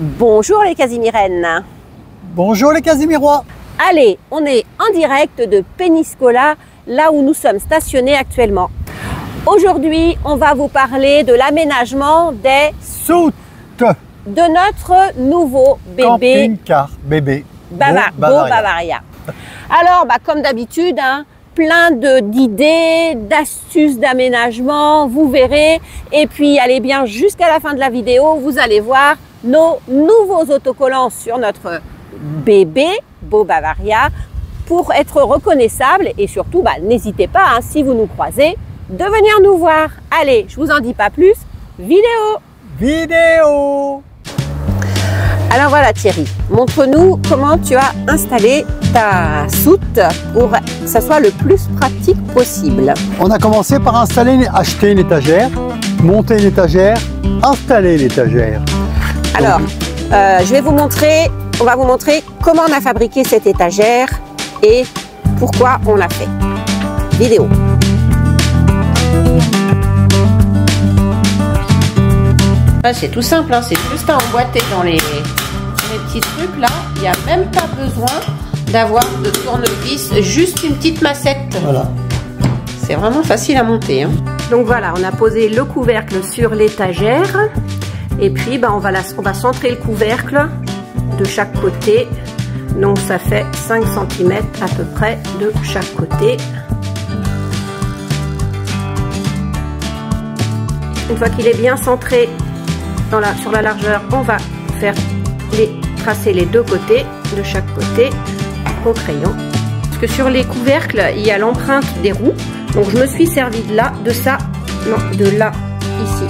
Bonjour les Casimirennes. Bonjour les Casimirois. Allez, on est en direct de Péniscola, là où nous sommes stationnés actuellement. Aujourd'hui, on va vous parler de l'aménagement des Soutes de notre nouveau bébé camping-car bébé Beau Bavaria. Alors, comme d'habitude, plein d'idées, d'astuces d'aménagement, vous verrez. Et puis, allez bien jusqu'à la fin de la vidéo, vous allez voir nos nouveaux autocollants sur notre bébé Beau Bavaria pour être reconnaissable. Et surtout, n'hésitez pas, si vous nous croisez, de venir nous voir. Allez, je vous en dis pas plus, vidéo. Alors voilà Thierry, montre-nous comment tu as installé ta soute pour que ça soit le plus pratique possible. On a commencé par acheter une étagère, monter une étagère, installer l'étagère. Alors, on va vous montrer comment on a fabriqué cette étagère et pourquoi on l'a fait. Vidéo. C'est tout simple, c'est juste à emboîter dans les petits trucs là. Il n'y a même pas besoin d'avoir de tournevis, juste une petite massette. Voilà. C'est vraiment facile à monter. Donc voilà, on a posé le couvercle sur l'étagère. Et puis on va centrer le couvercle de chaque côté. Donc ça fait 5 cm à peu près de chaque côté. Une fois qu'il est bien centré sur la largeur, on va faire tracer les deux côtés de chaque côté au crayon. Parce que sur les couvercles, il y a l'empreinte des roues. Donc je me suis servi de là, de là, ici.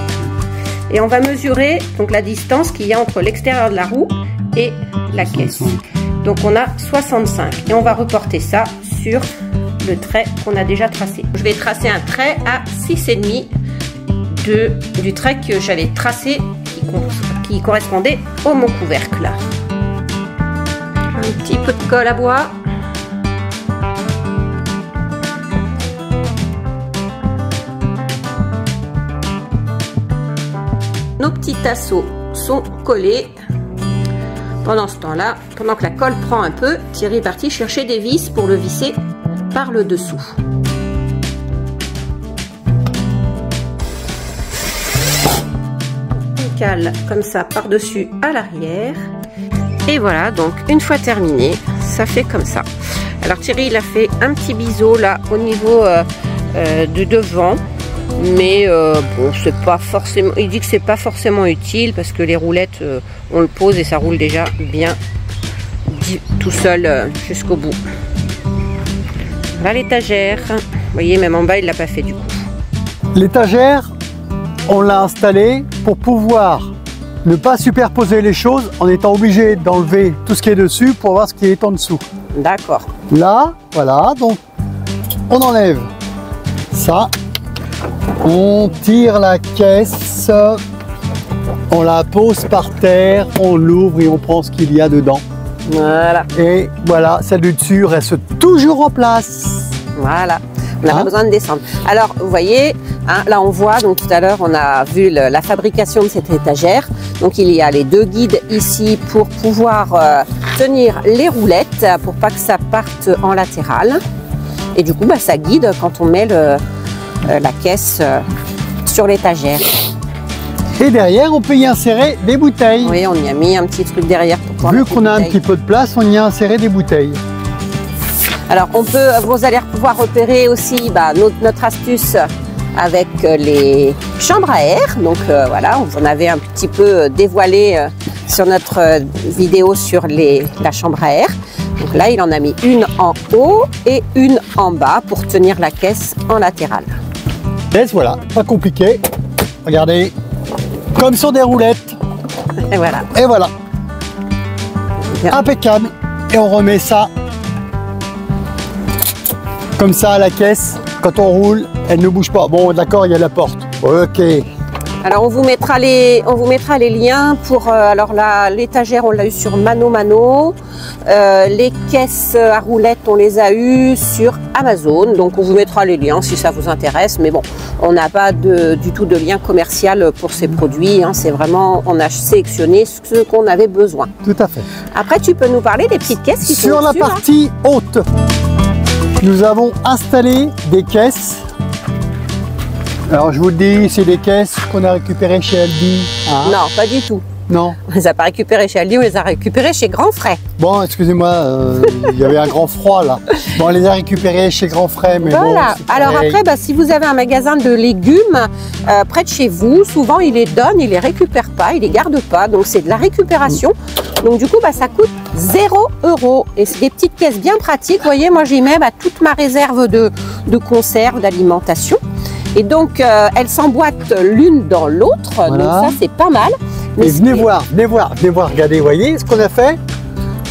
Et on va mesurer donc la distance qu'il y a entre l'extérieur de la roue et la caisse. Donc on a 65 et on va reporter ça sur le trait qu'on a déjà tracé. Je vais tracer un trait à 6,5 du trait que j'avais tracé qui correspondait au mon couvercle. Un petit peu de colle à bois. Nos petits tasseaux sont collés. Pendant ce temps-là, pendant que la colle prend un peu, Thierry est parti chercher des vis pour le visser par le dessous. On cale comme ça par-dessus à l'arrière. Et voilà, donc une fois terminé, ça fait comme ça. Alors Thierry, il a fait un petit biseau là au niveau de devant. Mais bon, c'est pas forcément. Il dit que c'est pas forcément utile parce que les roulettes, on le pose et ça roule déjà bien tout seul jusqu'au bout. Voilà l'étagère. Vous voyez, même en bas, il l'a pas fait du coup. L'étagère, on l'a installée pour pouvoir ne pas superposer les choses en étant obligé d'enlever tout ce qui est dessus pour voir ce qui est en dessous. D'accord. Là, voilà, donc on enlève ça. On tire la caisse, on la pose par terre, on l'ouvre et on prend ce qu'il y a dedans. Voilà. Et voilà, celle du dessus reste toujours en place. Voilà. On n'a pas besoin de descendre. Alors, vous voyez, là on voit, donc tout à l'heure on a vu la fabrication de cette étagère. Donc il y a les deux guides ici pour pouvoir tenir les roulettes, pour pas que ça parte en latéral. Et du coup, ça guide quand on met la caisse sur l'étagère. Et derrière, on peut y insérer des bouteilles. Oui, on y a mis un petit truc derrière pour pouvoir. Vu qu'on a un petit peu de place, on y a inséré des bouteilles. Alors, vous allez pouvoir repérer aussi notre astuce avec les chambres à air. Donc voilà, on vous en avait un petit peu dévoilé sur notre vidéo sur la chambre à air. Donc là, il en a mis une en haut et une en bas pour tenir la caisse en latéral. Et voilà, pas compliqué. Regardez, comme sur des roulettes. Et voilà. Et voilà. Bien. Impeccable. Et on remet ça comme ça à la caisse. Quand on roule, elle ne bouge pas. Bon, d'accord, il y a la porte. Ok. Alors on vous mettra les liens pour alors l'étagère on l'a eu sur Mano. Les caisses à roulettes on les a eues sur Amazon. Donc on vous mettra les liens si ça vous intéresse. Mais bon, On n'a pas du tout de lien commercial pour ces produits. Hein. C'est vraiment, on a sélectionné ce qu'on avait besoin. Tout à fait. Après, tu peux nous parler des petites caisses qui sont sur la au-dessus, partie haute, nous avons installé des caisses. Alors je vous le dis, c'est des caisses qu'on a récupérées chez Aldi. Hein? Non, pas du tout. Non. On les a pas récupérées chez Aldi, on les a récupérées chez Grand Frais. Bon, excusez-moi, il y avait un grand froid là. Bon, on les a récupérés chez Grand Frais, mais voilà. bon, Alors après, bah, si vous avez un magasin de légumes près de chez vous, souvent il les donne, il les récupère pas, il les garde pas. Donc c'est de la récupération. Donc du coup, bah, ça coûte 0 €. Et c'est des petites caisses bien pratiques. Vous voyez, moi j'y mets toute ma réserve de conserve, d'alimentation. Et donc elles s'emboîtent l'une dans l'autre. Voilà. Donc ça c'est pas mal. Et venez voir, regardez, vous voyez ce qu'on a fait?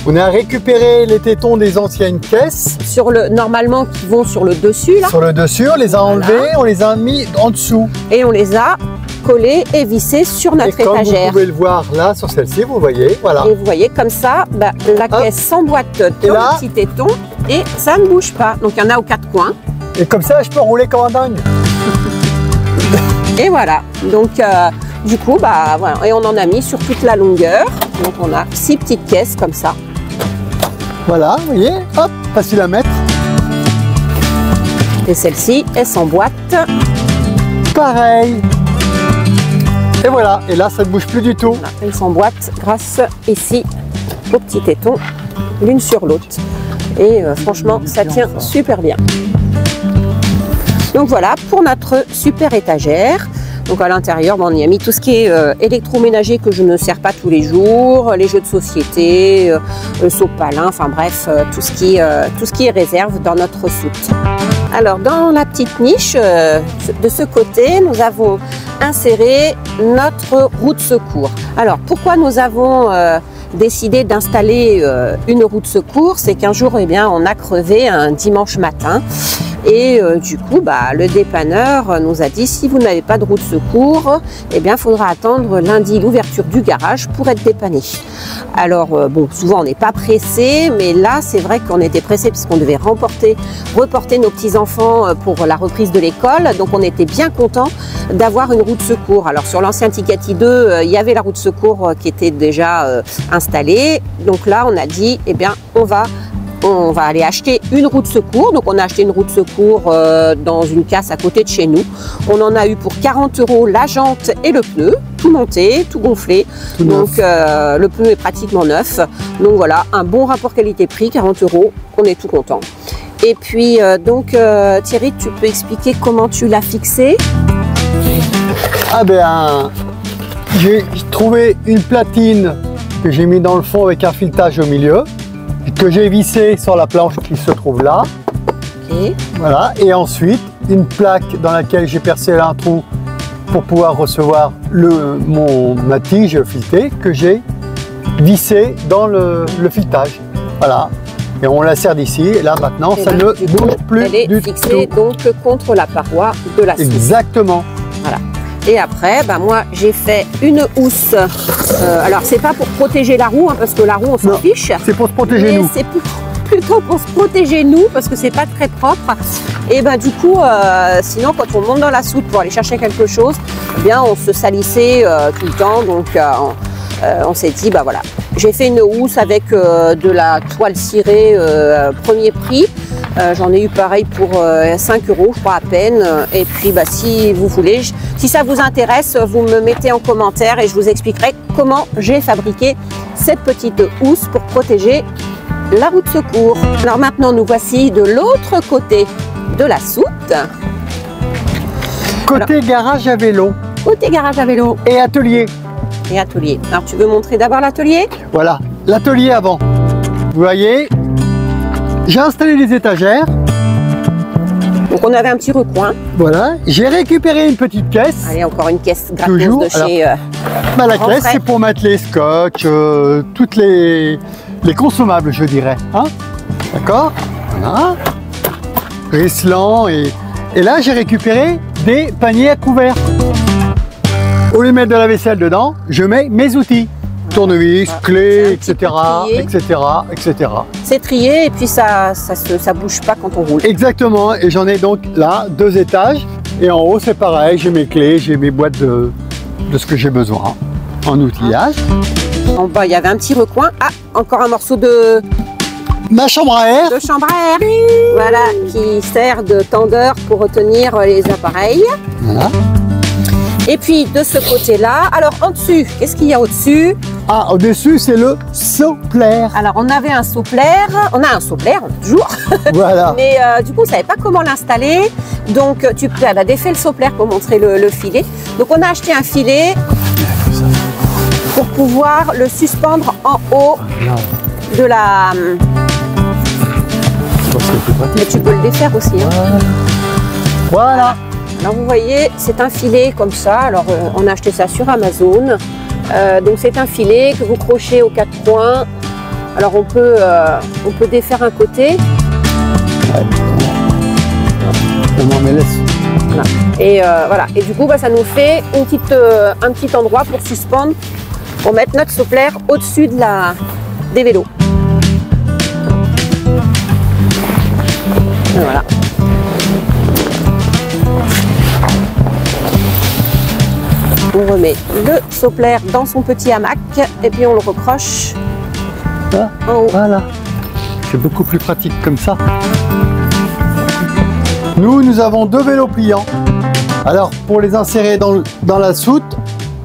On a récupéré les tétons des anciennes caisses. Normalement qui vont sur le dessus là. Sur le dessus, on les a enlevés, on les a mis en dessous. Et on les a collés et vissés sur notre et comme étagère. vous pouvez le voir là sur celle-ci, vous voyez, voilà. Et vous voyez comme ça, bah, la caisse s'emboîte dans le petit téton et ça ne bouge pas. Donc il y en a aux 4 coins. Et comme ça, je peux rouler comme un dingue. Et voilà. Donc du coup, bah voilà. Et on en a mis sur toute la longueur. Donc on a 6 petites caisses comme ça. Voilà, vous voyez, hop, facile à mettre. Et celle-ci, elle s'emboîte. Pareil. Et voilà, et là ça ne bouge plus du tout. Voilà, elle s'emboîte grâce ici au petit téton, l'une sur l'autre. Et franchement, ça tient super bien. Donc voilà pour notre super étagère. Donc à l'intérieur, on y a mis tout ce qui est électroménager que je ne sers pas tous les jours, les jeux de société, le sopalin, enfin bref, tout ce qui est réserve dans notre soute. Alors dans la petite niche de ce côté, nous avons inséré notre roue de secours. Alors pourquoi nous avons décidé d'installer une roue de secours? C'est qu'un jour, eh bien, on a crevé un dimanche matin. Et du coup, bah, le dépanneur nous a dit, si vous n'avez pas de roue de secours, eh bien, il faudra attendre lundi l'ouverture du garage pour être dépanné. Alors, bon, souvent on n'est pas pressé, mais là, c'est vrai qu'on était pressé puisqu'on devait reporter nos petits-enfants pour la reprise de l'école. Donc, on était bien content d'avoir une roue de secours. Alors, sur l'ancien Ticati 2, il y avait la roue de secours qui était déjà installée. Donc là, on a dit, eh bien, on va aller acheter une roue de secours. Donc on a acheté une roue de secours dans une casse à côté de chez nous. On en a eu pour 40 € la jante et le pneu, tout monté, tout gonflé. Donc le pneu est pratiquement neuf. Donc voilà, un bon rapport qualité-prix, 40 €, on est tout content. Et puis Thierry, tu peux expliquer comment tu l'as fixé? Ah ben, j'ai trouvé une platine que j'ai mis dans le fond avec un filetage au milieu, que j'ai vissé sur la planche qui se trouve là. Okay. Voilà, et ensuite une plaque dans laquelle j'ai percé un trou pour pouvoir recevoir ma tige filetée que j'ai vissé dans le filetage. Voilà, et on la serre d'ici, et là maintenant ça ne bouge plus elle est du fixée tout. donc contre la paroi de la soute. Exactement. Voilà. Et après, bah, moi j'ai fait une housse. Alors c'est pas pour protéger la roue, hein, parce que la roue on s'en fiche. C'est pour se protéger nous. C'est plutôt pour se protéger nous, parce que c'est pas très propre. Et ben du coup, sinon quand on monte dans la soute pour aller chercher quelque chose, eh bien on se salissait tout le temps. Donc on s'est dit, bah voilà, j'ai fait une housse avec de la toile cirée premier prix. J'en ai eu pareil pour 5 €, je crois à peine. Et puis bah, si vous voulez, si ça vous intéresse, vous me mettez en commentaire et je vous expliquerai comment j'ai fabriqué cette petite housse pour protéger la roue de secours. Alors maintenant, nous voici de l'autre côté de la soute. Côté garage à vélo. Côté garage à vélo. Et atelier. Et atelier. Alors tu veux montrer d'abord l'atelier? Voilà, l'atelier avant. Vous voyez, j'ai installé les étagères. Donc on avait un petit recoin. Voilà, j'ai récupéré une petite caisse. Allez, encore une caisse gratos Toujours. de chez... La caisse, c'est pour mettre les scotch, toutes les consommables, je dirais. Hein, d'accord. Voilà. Risselant et là, j'ai récupéré des paniers à couverts. Au lieu de mettre de la vaisselle dedans, je mets mes outils. Tournevis, clés, etc., etc., etc. C'est trié et puis ça bouge pas quand on roule. Exactement, et j'en ai donc là 2 étages Et en haut, c'est pareil, j'ai mes clés, j'ai mes boîtes de ce que j'ai besoin en outillage. En bas, il y avait un petit recoin. Ah, encore un morceau de Ma chambre à air. chambre à air. Voilà, qui sert de tendeur pour retenir les appareils. Voilà. Et puis, de ce côté-là, alors en dessus, qu'est-ce qu'il y a au-dessus? Ah, au-dessus, c'est le soplaire. Alors, on avait un soplaire. On a un soplaire, toujours. Voilà. Mais du coup, on ne savait pas comment l'installer. Donc, tu as défait le soplaire pour montrer le filet. Donc, on a acheté un filet pour pouvoir le suspendre en haut de la... Mais tu peux le défaire aussi. Hein. Voilà. Alors, vous voyez, c'est un filet comme ça. Alors, on a acheté ça sur Amazon. Donc, c'est un filet que vous crochez aux 4 coins. Alors, on peut défaire un côté. Ouais. Non, mais laisse. Voilà. Et voilà. Et du coup, bah, ça nous fait un petit endroit pour suspendre, pour mettre notre soplaire au-dessus des vélos. Et voilà. On remet le soplaire dans son petit hamac et puis on le recroche en haut. Voilà. C'est beaucoup plus pratique comme ça. Nous avons 2 vélos pliants. Alors, pour les insérer dans la soute,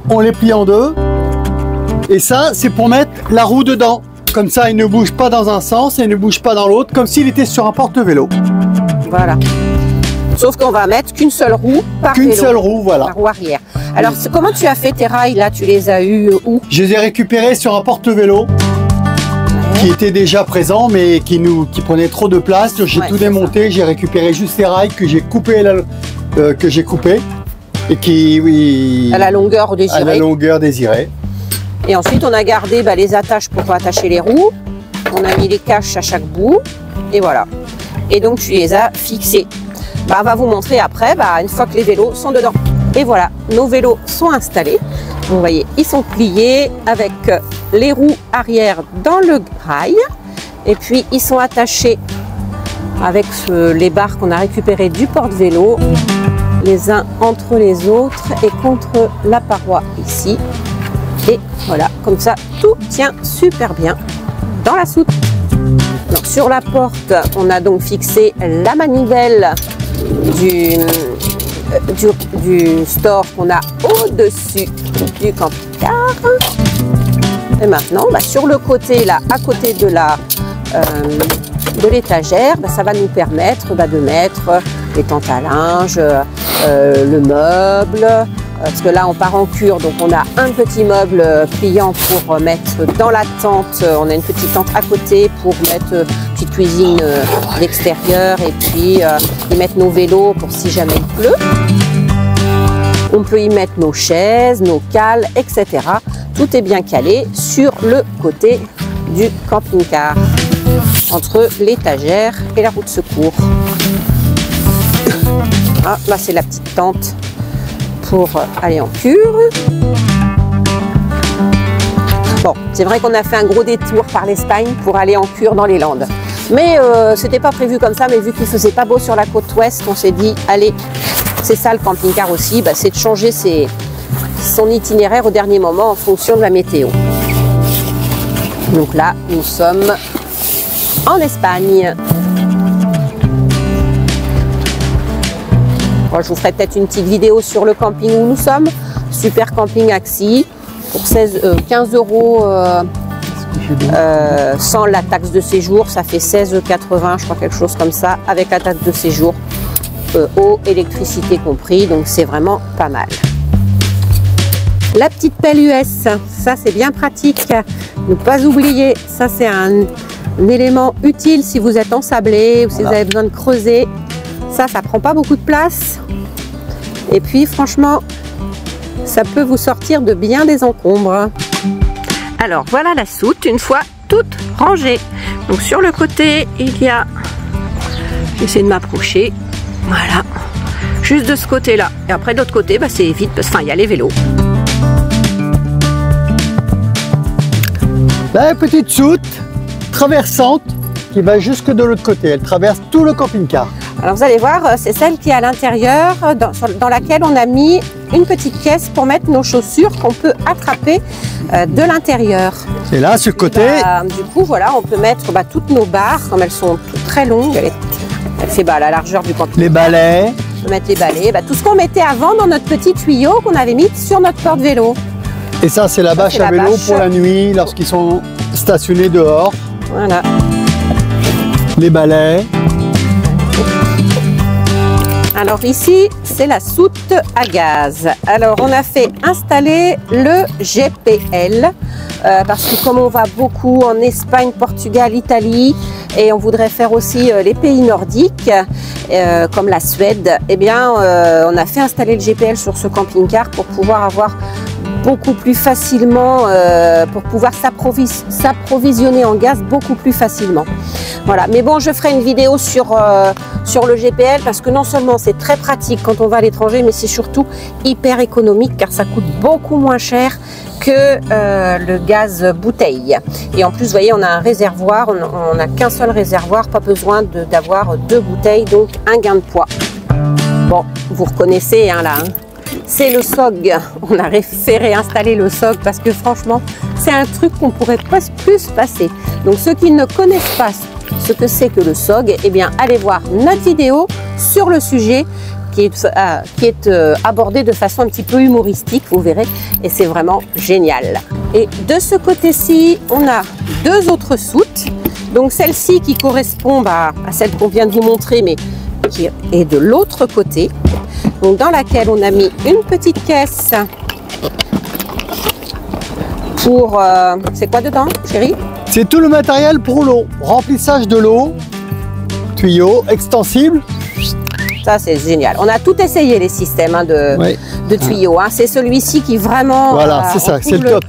on les plie en 2. Et ça, c'est pour mettre la roue dedans. Comme ça, il ne bouge pas dans un sens et il ne bouge pas dans l'autre, comme s'il était sur un porte-vélo. Voilà. Sauf qu'on va mettre qu'une seule roue par vélo. Qu'une seule roue, voilà. La roue arrière. Alors, comment tu as fait tes rails là? Tu les as eus où? Je les ai récupérés sur un porte-vélo qui était déjà présent, mais qui prenait trop de place. J'ai tout démonté, j'ai récupéré juste les rails que j'ai coupés, et qui à la longueur désirée. À la longueur désirée. Et ensuite, on a gardé les attaches pour attacher les roues. On a mis les caches à chaque bout. Et voilà. Et donc, tu les as fixés. On va vous montrer après, une fois que les vélos sont dedans. Et voilà, nos vélos sont installés. Vous voyez, ils sont pliés avec les roues arrière dans le rail. Et puis, ils sont attachés avec les barres qu'on a récupérées du porte-vélo, les uns entre les autres et contre la paroi ici. Et voilà, comme ça, tout tient super bien dans la soute. Donc, sur la porte, on a donc fixé la manivelle du store qu'on a au-dessus du camping-car. Et maintenant, sur le côté, là, à côté de l'étagère, ça va nous permettre de mettre les tentes à linge, le meuble, parce que là on part en cure, donc on a un petit meuble pliant pour mettre dans la tente. On a une petite tente à côté pour mettre une petite cuisine à l'extérieur, et puis y mettre nos vélos pour si jamais il pleut. On peut y mettre nos chaises, nos cales, etc. Tout est bien calé sur le côté du camping-car, entre l'étagère et la roue de secours. Ah, là, c'est la petite tente pour aller en cure. Bon, c'est vrai qu'on a fait un gros détour par l'Espagne pour aller en cure dans les Landes. Mais c'était pas prévu comme ça, mais vu qu'il faisait pas beau sur la côte ouest, on s'est dit, allez, c'est ça le camping-car aussi, c'est de changer son itinéraire au dernier moment en fonction de la météo. Donc là, nous sommes en Espagne. Bon, je vous ferai peut-être une petite vidéo sur le camping où nous sommes. Super camping Axi pour 15 €. Sans la taxe de séjour, ça fait 16,80 €, je crois, quelque chose comme ça, avec la taxe de séjour, eau, électricité compris, donc c'est vraiment pas mal. La petite pelle US, ça c'est bien pratique, ne pas oublier, ça c'est un élément utile si vous êtes ensablé ou si vous avez besoin de creuser. Ça prend pas beaucoup de place, et puis franchement, ça peut vous sortir de bien des encombres. Alors voilà la soute une fois toute rangée. Donc sur le côté il y a, j'essaie de m'approcher, voilà, juste de ce côté là, et après de l'autre côté c'est vide parce qu'il y a les vélos. La petite soute traversante qui va jusque de l'autre côté, elle traverse tout le camping-car. Alors vous allez voir, c'est celle qui est à l'intérieur, dans laquelle on a mis une petite caisse pour mettre nos chaussures qu'on peut attraper de l'intérieur. Et là, sur le côté, Du coup, voilà, on peut mettre toutes nos barres, comme elles sont toutes très longues. Elle fait la largeur du camping. les balais. On peut mettre les balais, tout ce qu'on mettait avant dans notre petit tuyau qu'on avait mis sur notre porte-vélo. Et ça, c'est la bâche à vélo pour la nuit, lorsqu'ils sont stationnés dehors. Voilà. Les balais. Alors ici, c'est la soute à gaz. Alors on a fait installer le GPL parce que comme on va beaucoup en Espagne, Portugal, Italie et on voudrait faire aussi les pays nordiques comme la Suède, eh bien on a fait installer le GPL sur ce camping-car pour pouvoir avoir beaucoup plus facilement, pour pouvoir s'approvisionner en gaz beaucoup plus facilement. Voilà, mais bon, je ferai une vidéo sur le GPL parce que non seulement c'est très pratique quand on va à l'étranger, mais c'est surtout hyper économique car ça coûte beaucoup moins cher que le gaz bouteille. Et en plus, vous voyez, on a un réservoir, on n'a qu'un seul réservoir, pas besoin d'avoir 2 bouteilles, donc un gain de poids. Bon, vous reconnaissez là, hein. C'est le SOG. On a fait réinstaller le SOG parce que franchement, c'est un truc qu'on pourrait presque plus passer. Donc ceux qui ne connaissent pas ce que c'est que le SOG, eh bien allez voir notre vidéo sur le sujet qui est abordé de façon un petit peu humoristique, vous verrez, et c'est vraiment génial. Et de ce côté-ci, on a 2 autres soutes. Donc celle-ci qui correspond à celle qu'on vient de vous montrer, mais qui est de l'autre côté. Donc dans laquelle on a mis une petite caisse pour... c'est quoi dedans, chérie? C'est tout le matériel pour l'eau. Remplissage de l'eau, tuyau, extensible. Ça, c'est génial. On a tout essayé, les systèmes de tuyaux. Hein. C'est celui-ci qui vraiment... Voilà, c'est ça, c'est le top.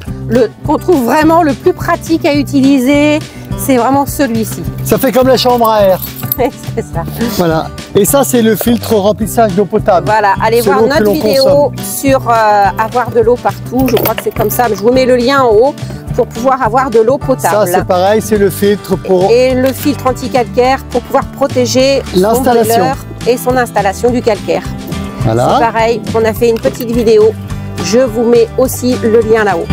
Qu'on trouve vraiment le plus pratique à utiliser. C'est vraiment celui-ci. Ça fait comme la chambre à air. C'est ça. Voilà. Et ça, c'est le filtre remplissage d'eau potable. Voilà, allez voir notre vidéo sur avoir de l'eau partout. Je crois que c'est comme ça. Je vous mets le lien en haut pour pouvoir avoir de l'eau potable. Ça, c'est pareil, c'est le filtre pour... Et le filtre anti-calcaire pour pouvoir protéger l'installation et son installation du calcaire. Voilà. C'est pareil, on a fait une petite vidéo. Je vous mets aussi le lien là-haut.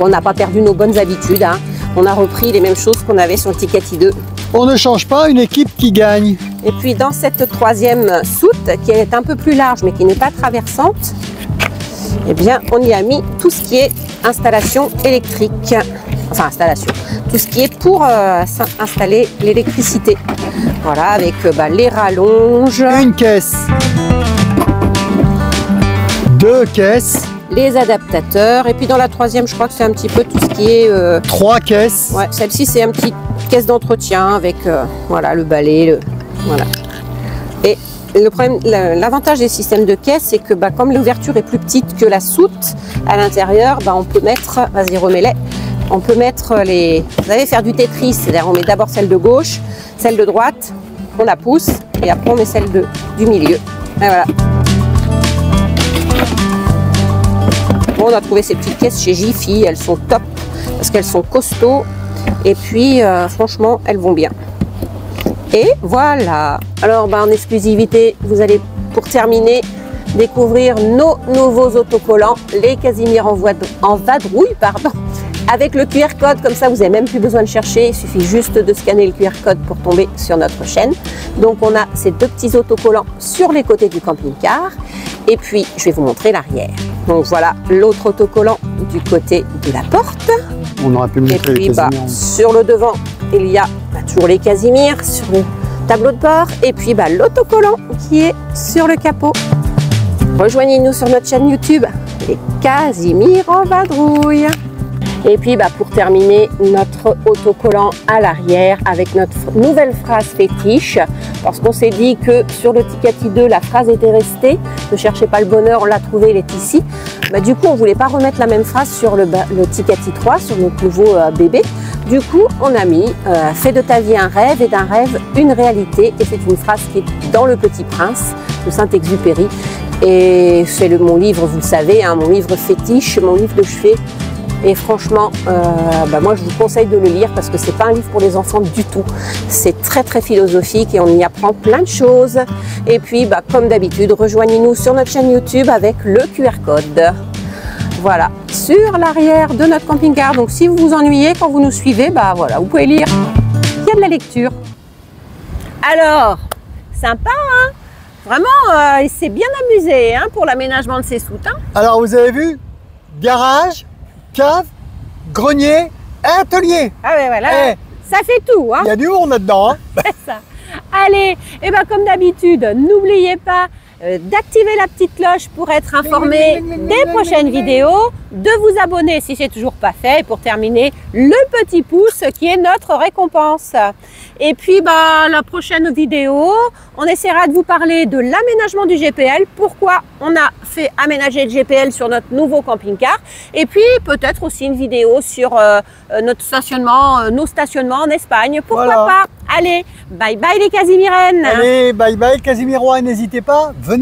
On n'a pas perdu nos bonnes habitudes. Hein. On a repris les mêmes choses qu'on avait sur le Tikati 2. On ne change pas, une équipe qui gagne. Et puis dans cette 3e soute, qui est un peu plus large mais qui n'est pas traversante, eh bien on y a mis tout ce qui est installation électrique. Enfin installation. Tout ce qui est pour installer l'électricité. Voilà, avec les rallonges. Une caisse. 2 caisses. Les adaptateurs, et puis dans la 3e, je crois que c'est un petit peu tout ce qui est... 3 caisses. Ouais, celle-ci, c'est une petite caisse d'entretien avec voilà, le balai, voilà. Et le problème, l'avantage des systèmes de caisse, c'est que comme l'ouverture est plus petite que la soute, à l'intérieur, on peut mettre, vas-y remets-les, on peut mettre les... Vous savez, faire du Tetris, c'est-à-dire on met d'abord celle de gauche, celle de droite, on la pousse, et après on met celle du milieu. Et voilà. On a trouvé ces petites caisses chez Jiffy, elles sont top parce qu'elles sont costauds et puis franchement elles vont bien. Et voilà. Alors en exclusivité, vous allez pour terminer découvrir nos nouveaux autocollants, les Casimir en vadrouille, pardon, avec le QR code. Comme ça vous n'avez même plus besoin de chercher, il suffit juste de scanner le QR code pour tomber sur notre chaîne. Donc on a ces 2 petits autocollants sur les côtés du camping-car. Et puis, je vais vous montrer l'arrière. Donc voilà l'autre autocollant du côté de la porte. On aurait pu montrer. Et puis, les Casimir. Sur le devant, il y a toujours les Casimir sur le tableau de bord. Et puis, l'autocollant qui est sur le capot. Rejoignez-nous sur notre chaîne YouTube, les Casimir en vadrouille. Et puis pour terminer, notre autocollant à l'arrière avec notre nouvelle phrase fétiche, parce qu'on s'est dit que sur le Tikati 2 la phrase était restée, ne cherchez pas le bonheur, on l'a trouvé, elle est ici. Du coup on voulait pas remettre la même phrase sur le Tikati 3, sur notre nouveau bébé. Du coup on a mis fais de ta vie un rêve et d'un rêve une réalité, et c'est une phrase qui est dans Le Petit Prince de Saint-Exupéry. Et c'est mon livre, vous le savez, hein, mon livre fétiche, mon livre de chevet Et franchement, moi je vous conseille de le lire parce que c'est pas un livre pour les enfants du tout. C'est très très philosophique et on y apprend plein de choses. Et puis comme d'habitude, rejoignez-nous sur notre chaîne YouTube avec le QR code. Voilà, sur l'arrière de notre camping-car. Donc si vous vous ennuyez quand vous nous suivez, voilà, vous pouvez lire. Il y a de la lecture. Alors, sympa, hein? Vraiment, il s'est bien amusé hein, pour l'aménagement de ses soutes. Hein. Alors, vous avez vu? Garage, cave, grenier, atelier. Ah ouais, voilà. Ça fait tout. Hein. Il y a du monde là-dedans. Hein. C'est ça. Allez, et comme d'habitude, n'oubliez pas d'activer la petite cloche pour être informé des prochaines vidéos, de vous abonner si c'est toujours pas fait et pour terminer, le petit pouce qui est notre récompense. Et puis la prochaine vidéo, on essaiera de vous parler de l'aménagement du GPL, pourquoi on a fait aménager le GPL sur notre nouveau camping-car et puis peut-être aussi une vidéo sur notre stationnement, nos stationnements en Espagne, pourquoi pas. Allez, bye bye les Casimirennes. Allez, bye bye Casimirois, n'hésitez pas, venez.